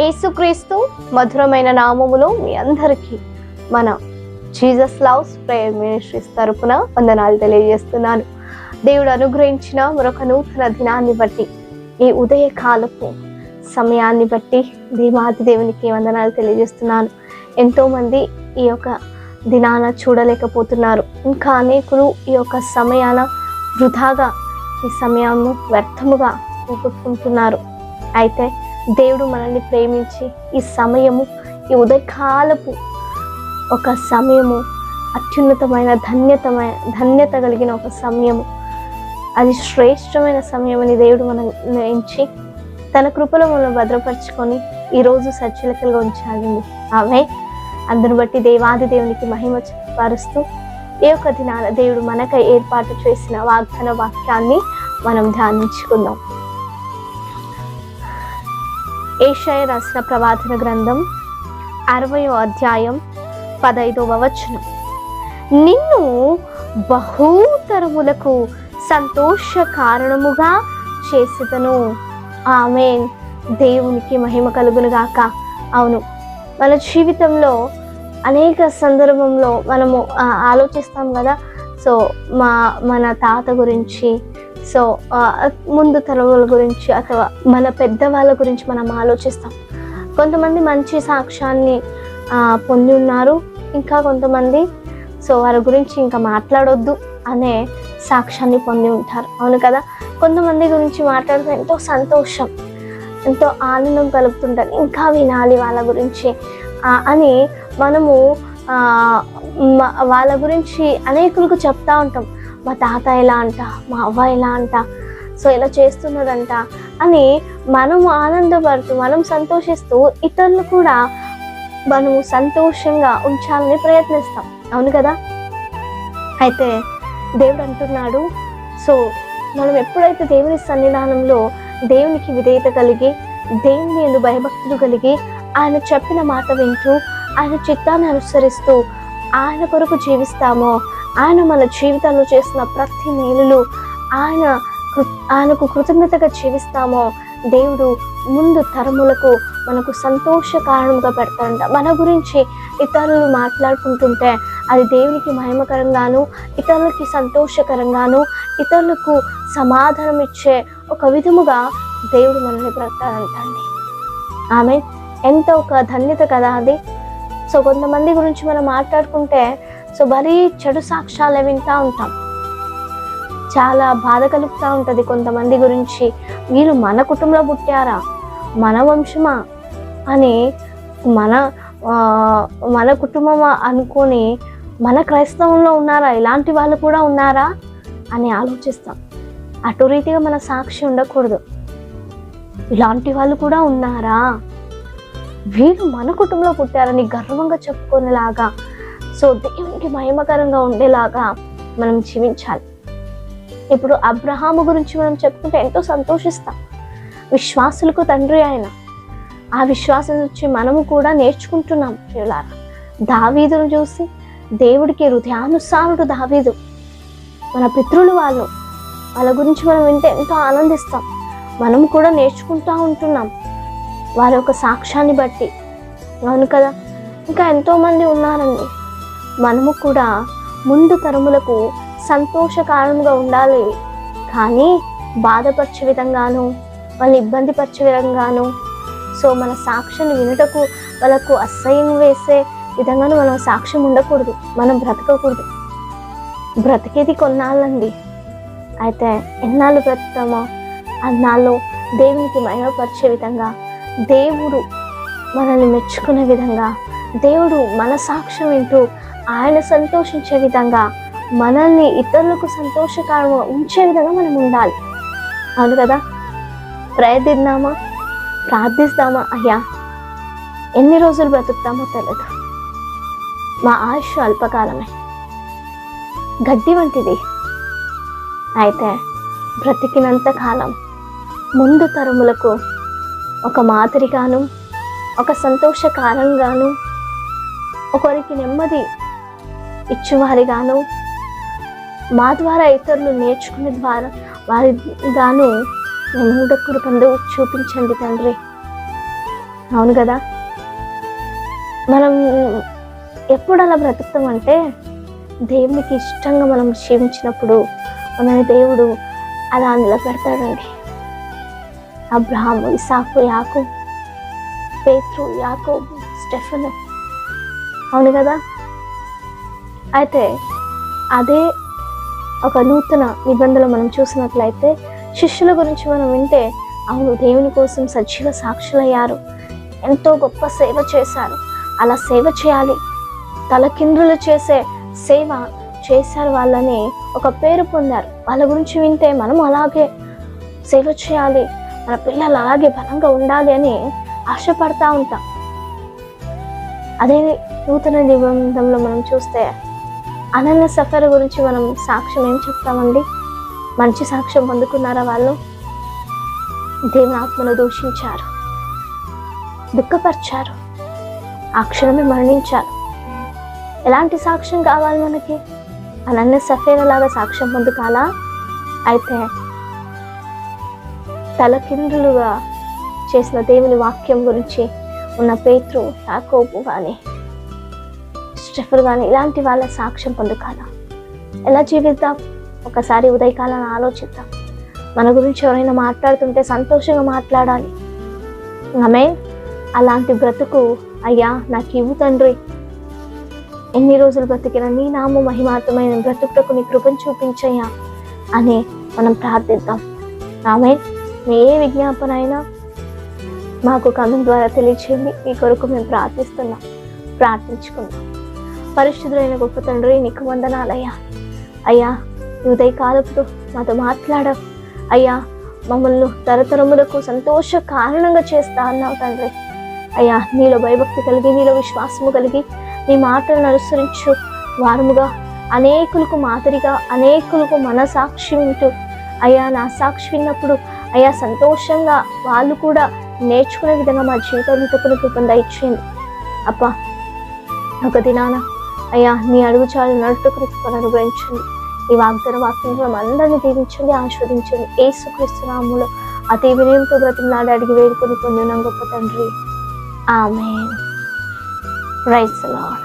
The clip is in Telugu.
యేసుక్రీస్తు మధురమైన నామములో మీ అందరికీ మన జీసస్ లవ్స్ ప్రేయర్ మినిస్ట్రీస్ తరపున వందనాలు తెలియజేస్తున్నాను. దేవుడు అనుగ్రహించిన మరొక నూతన దినాన్ని బట్టి, ఈ ఉదయకాలపు సమయాన్ని బట్టి దేవాది దేవునికి వందనాలు తెలియజేస్తున్నాను. ఎంతోమంది ఈ యొక్క దినాన చూడలేకపోతున్నారు. ఇంకా అనేకులు ఈ యొక్క సమయాన వృధాగా ఈ సమయము వ్యర్థముగా పోగొట్టుకుంటున్నారు. అయితే దేవుడు మనల్ని ప్రేమించి ఈ సమయము, ఈ ఉదయకాలపు ఒక సమయము అత్యున్నతమైన ధన్యత కలిగిన ఒక సమయము, అది శ్రేష్టమైన సమయం అని దేవుడు మనల్ని ఎంచి తన కృపలో మనం భద్రపరుచుకొని ఈరోజు సజ్జలకలుగా ఉంచాలండి. ఆమె అందును బట్టి దేవాది దేవునికి మహిమ పరుస్తూ ఈ యొక్క దినాల దేవుడు మనకై ఏర్పాటు చేసిన వాగ్దాన వాక్యాన్ని మనం ధ్యానించుకుందాం. యెషయా రాసిన ప్రవచన గ్రంథం 60వ అధ్యాయం 15వ వచనం. నిన్ను బహుతరములకు సంతోష కారణముగా చేసేదను. ఆమేన్. దేవునికి మహిమ కలుగును గాక. అవును, మన జీవితంలో అనేక సందర్భంలో మనము ఆలోచిస్తాం కదా. సో మన తాత గురించి, సో ముందు తరముల గురించి, ಅಥವಾ మన పెద్దవాళ్ళ గురించి మనం ఆలోచిస్తాం. కొంతమంది మంచి సాక్ష్యాన్ని పొంది ఉన్నారు, ఇంకా కొంతమంది సో వారి గురించి ఇంకా మాట్లాడొద్దు అనే సాక్ష్యాన్ని పొంది ఉంటారు. అవును కదా. కొంతమంది గురించి మాట్లాడితే ఎంతో సంతోషం, ఎంతో ఆనందం కలుగుతుంటారు, ఇంకా వినాలి వాళ్ళ గురించి అని మనము వాళ్ళ గురించి అనేకులకు చెప్తా ఉంటాం. మా తాత ఎలా అంట, మా అవ్వ ఎలా అంట, సో ఇలా చేస్తున్నదంట అని మనము ఆనందపడుతూ, మనం సంతోషిస్తూ ఇతరులు కూడా మనము సంతోషంగా ఉంచాలని ప్రయత్నిస్తాం. అవును కదా. అయితే దేవుడు అంటున్నాడు, సో మనం ఎప్పుడైతే దేవుని సన్నిధానంలో దేవునికి విధేయత కలిగి, దేవుని యందు భయభక్తులు కలిగి, ఆయన చెప్పిన మాట వింటూ, ఆయన చిత్తాన్ని అనుసరిస్తూ ఆయన కొరకు జీవిస్తామో, ఆయన మన జీవితంలో చేసిన ప్రతి మేలులు ఆయనకు కృతజ్ఞతగా జీవిస్తామో, దేవుడు ముందు తరములకు మనకు సంతోష కారణంగా పెడతాడంట. మన గురించి ఇతరులు మాట్లాడుకుంటుంటే అది దేవునికి మహిమకరంగాను, ఇతరులకి సంతోషకరంగాను, ఇతరులకు సమాధానం ఇచ్చే ఒక విధముగా దేవుడు మనల్ని బ్రతాడంటండి. ఆమె ఎంత ఒక ధన్యత కదా అది. సో కొంతమంది గురించి మనం మాట్లాడుకుంటే సో మరీ చెడు సాక్ష్యాలు వింటూ ఉంటాం. చాలా బాధ కలుగుతూ ఉంటుంది కొంతమంది గురించి. వీళ్ళు మన కుటుంబంలో పుట్టారా, మన వంశమా అని, మన కుటుంబమా అనుకొని, మన క్రైస్తవంలో ఉన్నారా, ఇలాంటి వాళ్ళు కూడా ఉన్నారా అని ఆలోచిస్తాం. అటు రీతిగా మన సాక్షి ఉండకూడదు. ఇలాంటి వాళ్ళు కూడా ఉన్నారా, వీళ్ళు మన కుటుంబంలో పుట్టారని గర్వంగా చెప్పుకునేలాగా, సో దేవునికి మహిమకరంగా ఉండేలాగా మనం జీవించాలి. ఇప్పుడు అబ్రహాము గురించి మనం చెప్పుకుంటే ఎంతో సంతోషిస్తాం. విశ్వాసులకు తండ్రి ఆయన. ఆ విశ్వాసం నుంచి మనము కూడా నేర్చుకుంటున్నాం. పిల్లలారా, దావీదును చూసి దేవుడికి హృదయానుసారుడు దావీదు. మన పితృలు వాళ్ళ గురించి మనం వింటే ఎంతో ఆనందిస్తాం. మనము కూడా నేర్చుకుంటూ ఉంటున్నాం వారి యొక్క సాక్ష్యాన్ని బట్టి. అవును కదా. ఇంకా ఎంతోమంది ఉన్నారండి. మనము కూడా ముందు తరములకు సంతోష కారణంగా ఉండాలి, కానీ బాధపరిచే విధంగాను, వాళ్ళని ఇబ్బంది పరిచే విధంగాను, సో మన సాక్ష్యాన్ని వినుటకు వాళ్ళకు అసహ్యం వేసే విధంగాను మనం సాక్ష్యం ఉండకూడదు. మనం బ్రతకకూడదు. బ్రతికేది కొన్నాళ్ళండి. అయితే ఎన్నాళ్ళు బ్రతుకుతామో అన్నాళ్ళు దేవునికి మహిమపరిచే విధంగా, దేవుడు మనల్ని మెచ్చుకునే విధంగా, దేవుడు మన సాక్ష్యం వింటూ ఆయన సంతోషించే విధంగా, మనల్ని ఇతరులకు సంతోషకరంగా ఉంచే విధంగా మనం ఉండాలి. అవును కదా. ప్రయత్నిద్దామా, ప్రార్థిస్తామా, అయ్యా ఎన్ని రోజులు బ్రతుకుతామో తెలియదు, మా ఆయుష్ అల్పకాలమే, గడ్డి వంటిది. అయితే బ్రతికినంత కాలం ముందు తరములకు ఒక మాదిరిగాను, ఒక సంతోష కారణంగాను, ఒకరికి నెమ్మది ఇచ్చేవారిగాను, మా ద్వారా ఇతరులు నేర్చుకునే ద్వారా వారి గాను మేము కృపను చూపించండి తండ్రి. అవును కదా. మనం ఎప్పుడు అలా బ్రతుకుతామంటే దేవునికి ఇష్టంగా మనం జీవించినప్పుడు మనని దేవుడు అలా నిలబెడతాడండి. అబ్రహాము, ఇసాకు, యాకోబు, పేతురు, యాకోబు, స్టెఫెను, అవును కదా. అయితే అదే ఒక నూతన నిబంధనలు మనం చూసినట్లయితే శిష్యుల గురించి మనం వింటే, అవును దేవుని కోసం సజీవ సాక్షులయ్యారు, ఎంతో గొప్ప సేవ చేశారు, అలా సేవ చేయాలి, తలకిందులు చేసే సేవ చేశారు వాళ్ళని ఒక పేరు పొందారు. వాళ్ళ గురించి వింటే మనం అలాగే సేవ చేయాలి, మన పిల్లలు అలాగే బలంగా ఉండాలి అని ఆశపడతా ఉంటాం. అదే నూతన నిబంధనలో మనం చూస్తే అనన్య సఫర్ గురించి మనం సాక్ష్యం ఏం చెప్తామండి? మంచి సాక్ష్యం పొందుకున్నారా వాళ్ళు? దేవుని ఆత్మను దూషించారు, దుఃఖపరిచారు, ఆ క్షణమే మరణించారు. ఎలాంటి సాక్ష్యం కావాలి మనకి? అనన్య సఫేర లాగా సాక్ష్యం పొందుకాలా? అయితే తలకిందులుగా చేసిన దేవుని వాక్యం గురించి ఉన్న పేతురు, యాకోబు కానీ స్టెఫెను కానీ ఇలాంటి వాళ్ళ సాక్ష్యం పొందుకాలా? ఎలా జీవిద్దాం? ఒకసారి ఉదయకాలాన్ని ఆలోచిద్దాం. మన గురించి ఎవరైనా మాట్లాడుతుంటే సంతోషంగా మాట్లాడాలి. ఆమేన్. అలాంటి బ్రతుకు అయ్యా నాకు ఇవ్వు తండ్రి, ఎన్ని రోజులు బ్రతికిన నీ నామ మహిమార్థమైన బ్రతుకులకు నీ కృపను చూపించయ్యా అని మనం ప్రార్థిద్దాం. ఆమేన్. మీ ఏ విజ్ఞాపన అయినా మాకు కామెంట్ ద్వారా తెలియచేయండి. మీ కొరకు మేము ప్రార్థించుకుందాం. పరిశుద్ధులైన గొప్ప తండ్రి, నీకు వందనాలయ్యా. అయ్యా ఉదయకాలపుతో మాతో మాట్లాడావు అయ్యా, మమ్మల్ని తరతరములకు సంతోష కారణంగా చేస్తా అన్నావు తండ్రి. అయ్యా నీలో భయభక్తి కలిగి, నీలో విశ్వాసము కలిగి, నీ మాటలను అనుసరించు వారముగా అనేకులకు మాదిరిగా, అనేకులకు మన సాక్షి వింటూ అయ్యా నా సాక్షి విన్నప్పుడు అయ్యా సంతోషంగా వాళ్ళు కూడా నేర్చుకునే విధంగా మా జీవితంతో కృపను దయచేయండి అప్పా. ఒక దినాన అయ్యా నీ అడుగు చాలు నడుటు కృపను అనుగ్రహించండి. ఈ వాక్యంలో అందరినీ దీవించండి, ఆస్వాదించండి. యేసుక్రీస్తు నామములో అతి వినయంతో బ్రతిమలాడి అడిగి వేడుకొని పొందిన గొప్ప తండ్రి. ఆమేన్. Praise the lord.